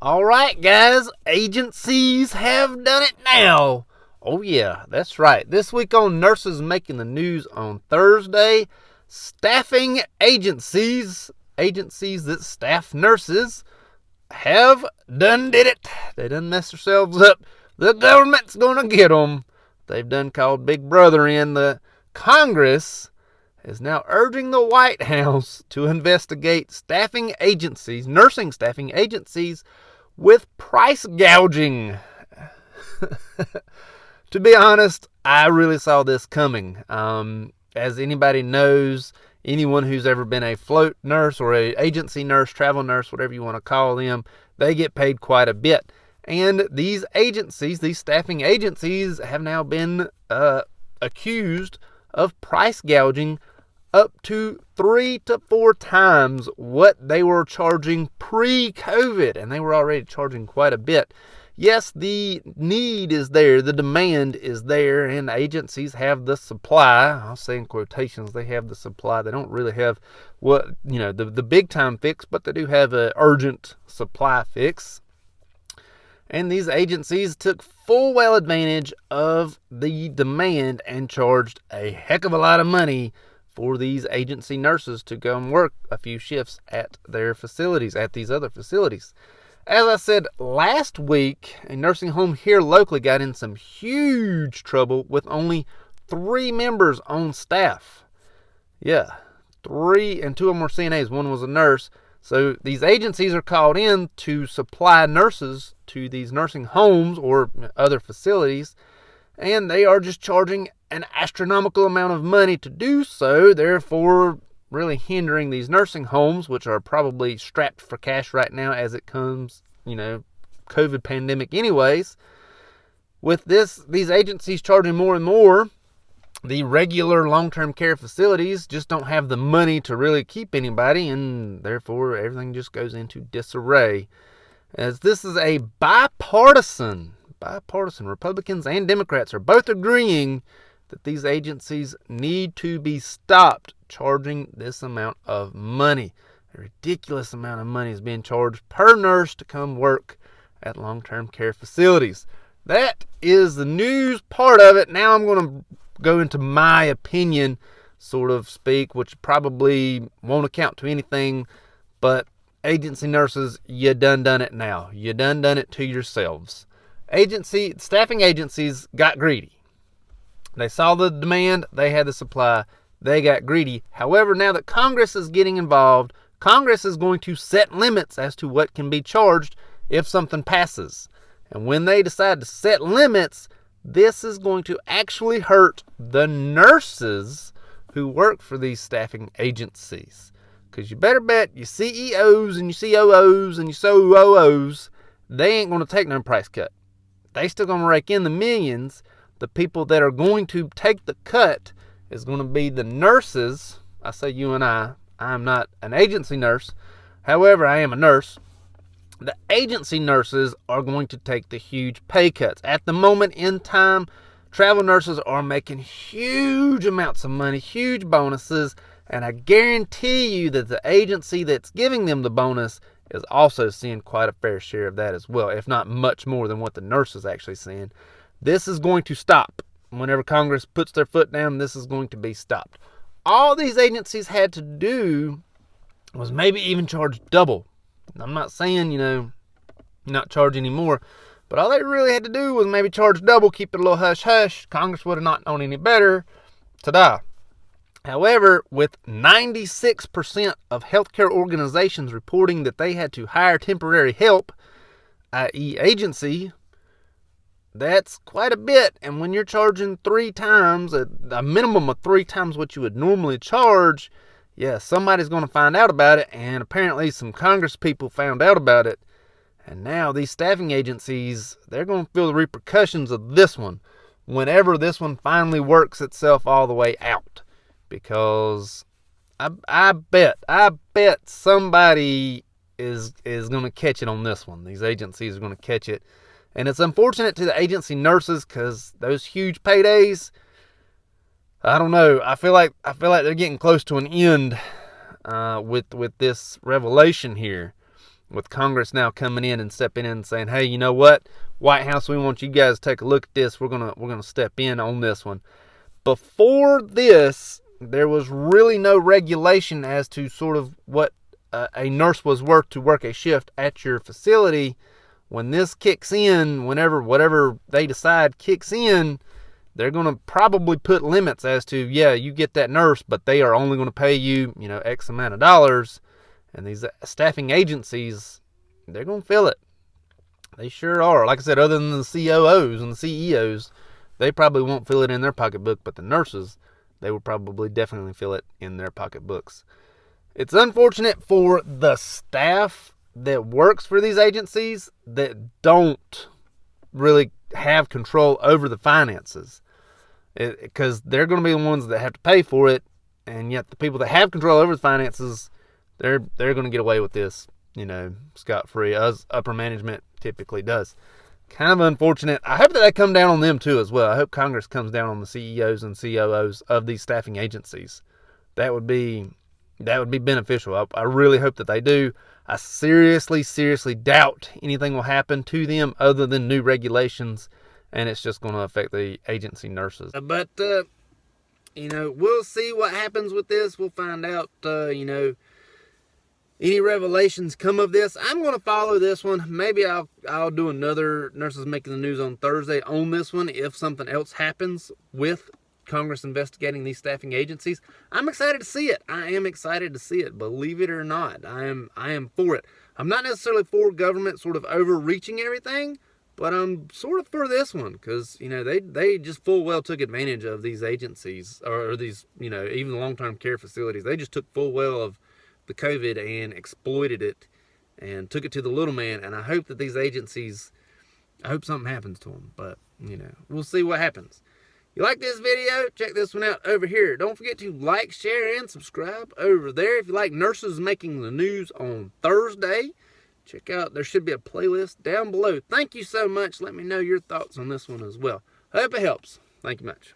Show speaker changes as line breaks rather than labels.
All right, guys, agencies have done it now. Oh, yeah, that's right. This week on Nurses Making the News on Thursday, staffing agencies that staff nurses, have done did it. They done messed themselves up. The government's going to get them. They've done called Big Brother in. The Congress is now urging the White House to investigate nursing staffing agencies with price gouging. To be honest, I really saw this coming. As anybody knows, anyone who's ever been a float nurse or an agency nurse, travel nurse, whatever you want to call them, they get paid quite a bit. And these staffing agencies, have now been accused of price gouging up to 3 to 4 times what they were charging pre-COVID. And they were already charging quite a bit. Yes, the need is there, the demand is there, and agencies have the supply. I'll say in quotations, they have the supply. They don't really have the big time fix, but they do have an urgent supply fix. And these agencies took full well advantage of the demand and charged a heck of a lot of money for these agency nurses to go and work a few shifts at their facilities, at these other facilities. As I said last week, a nursing home here locally got in some huge trouble with only 3 members on staff. Yeah, 3, and 2 of them were CNAs. One was a nurse. So these agencies are called in to supply nurses to these nursing homes or other facilities, and they are just charging an astronomical amount of money to do so, therefore really hindering these nursing homes, which are probably strapped for cash right now as it comes, COVID pandemic anyways. With these agencies charging more and more, the regular long-term care facilities just don't have the money to really keep anybody, and therefore everything just goes into disarray. As this is a bipartisan, Republicans and Democrats are both agreeing that these agencies need to be stopped charging this amount of money. A ridiculous amount of money is being charged per nurse to come work at long-term care facilities. That is the news part of it. Now I'm going to go into my opinion, sort of speak, which probably won't account to anything, but agency nurses, you done it now. You done it to yourselves. Staffing agencies got greedy. They saw the demand, they had the supply, they got greedy. However, now that Congress is getting involved, Congress is going to set limits as to what can be charged if something passes. And when they decide to set limits, this is going to actually hurt the nurses who work for these staffing agencies. Because you better bet your CEOs and your COOs and your COOs, they ain't going to take no price cut. They still going to rake in the millions. The people that are going to take the cut is going to be the nurses. I say you and I. I'm not an agency nurse. However, I am a nurse. The agency nurses are going to take the huge pay cuts. At the moment in time, travel nurses are making huge amounts of money, huge bonuses, and I guarantee you that the agency that's giving them the bonus is also seeing quite a fair share of that as well, if not much more than what the nurse is actually seeing. This is going to stop. Whenever Congress puts their foot down, this is going to be stopped. All these agencies had to do was maybe even charge double. I'm not saying, not charge anymore, but all they really had to do was maybe charge double, keep it a little hush-hush. Congress would have not known any better. Ta-da. However, with 96% of healthcare organizations reporting that they had to hire temporary help, i.e. agency, that's quite a bit. And when you're charging 3 times, a minimum of 3 times what you would normally charge, yeah, somebody's going to find out about it. And apparently some Congress people found out about it. And now these staffing agencies, they're going to feel the repercussions of this one whenever this one finally works itself all the way out. Because I bet somebody is going to catch it on this one. These agencies are going to catch it. And it's unfortunate to the agency nurses because those huge paydays, I don't know. I feel like they're getting close to an end with this revelation here. with Congress now coming in and stepping in and saying, hey, you know what, White House, we want you guys to take a look at this. We're gonna step in on this one. Before this, there was really no regulation as to sort of what a nurse was worth to work a shift at your facility. When this kicks in, whatever they decide kicks in, they're going to probably put limits as to, yeah, you get that nurse, but they are only going to pay you, X amount of dollars. And these staffing agencies, they're going to feel it. They sure are. Like I said, other than the COOs and the CEOs, they probably won't feel it in their pocketbook, but the nurses, they will probably definitely feel it in their pocketbooks. It's unfortunate for the staff that works for these agencies that don't really have control over the finances, because they're going to be the ones that have to pay for it, and yet the people that have control over the finances, they're going to get away with this, scot-free, as upper management typically does. Kind of unfortunate. I hope that they come down on them too as well. I hope Congress comes down on the CEOs and COOs of these staffing agencies. That would be beneficial. I really hope that they do. I seriously doubt anything will happen to them other than new regulations, and it's just going to affect the agency nurses. But we'll see what happens with this. We'll find out, any revelations come of this. I'm going to follow this one. Maybe I'll do another Nurses Making the News on Thursday on this one if something else happens with Congress investigating these staffing agencies. I'm excited to see it. I am excited to see it. Believe it or not, I am for it. I'm not necessarily for government sort of overreaching everything, but I'm sort of for this one because, they just full well took advantage of these agencies or these, even long-term care facilities. They just took full well of the COVID and exploited it and took it to the little man. And I hope that these agencies, I hope something happens to them, but, we'll see what happens. You like this video? Check this one out over here. Don't forget to like, share, and subscribe over there. If you like Nurses Making the News on Thursday, check out, there should be a playlist down below. Thank you so much. Let me know your thoughts on this one as well. I hope it helps. Thank you much.